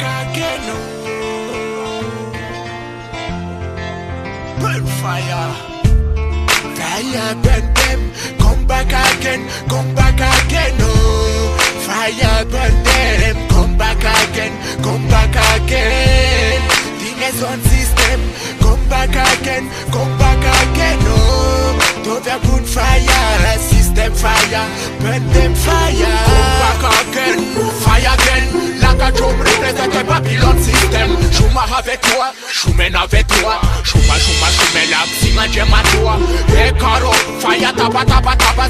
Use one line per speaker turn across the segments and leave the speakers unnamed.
back again, oh. Burn fire. Fire burn them, come back again, oh. Fire burn them, come back again. The sound system, come back again, oh. To the good fire, system fire, burn them fire. Come back again, fire again. Like a drum represent a Babylon system. Shuma avec toi, Shumen avec toi. Shuma la psima jema toi. Hey karo, fire taba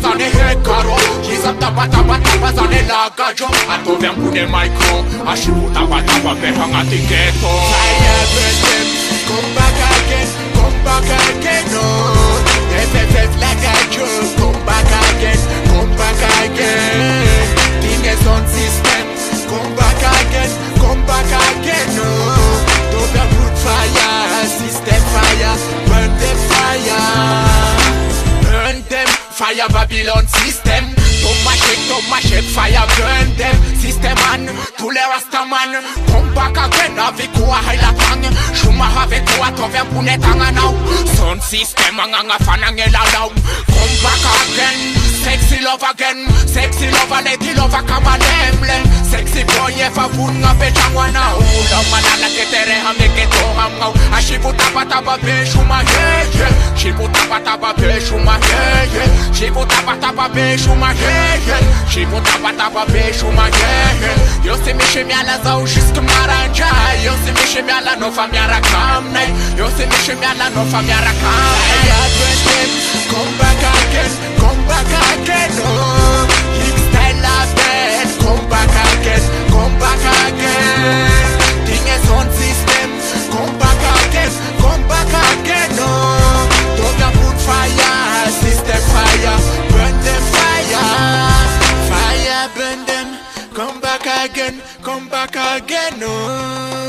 zane. Hey karo, kisa taba zane la gajo. Ato vem kune micro, ashibu taba behanga tiketo. Fire burn them, come back again, oh. FFF like a joke, come back again. Thing is on system, come back again, oh. To the root fire, system fire, burn them fire. Burn them, fire Babylon system. Tomashek, fire burn them. System man, tous les rastaman. Come back again, avec quoi haila tang. Shuma avec quoi, to vem pune tanga now. Sound system, anganga fanangela now. Come back again, sexy love again. Sexy love, lady love, kamalem. Sexy boy, if a bunga pechangwa now. Ula manala ketere hameke to hamau. Ashibu taba be shuma yeah. Shibu taba be shuma yeah. Shibu taba be shuma yeah. Shibu taba be shuma yeah. Yo se me shemiala zau jusque maranja. Yo se me shemiala no famiara kamne. Yo se me shemiala no famiara kamne. Come back again, oh. Hip style again, come back again. Thing is on system, come back again, oh. Don't put fire, system fire, burn them fire, burn them, come back again, oh.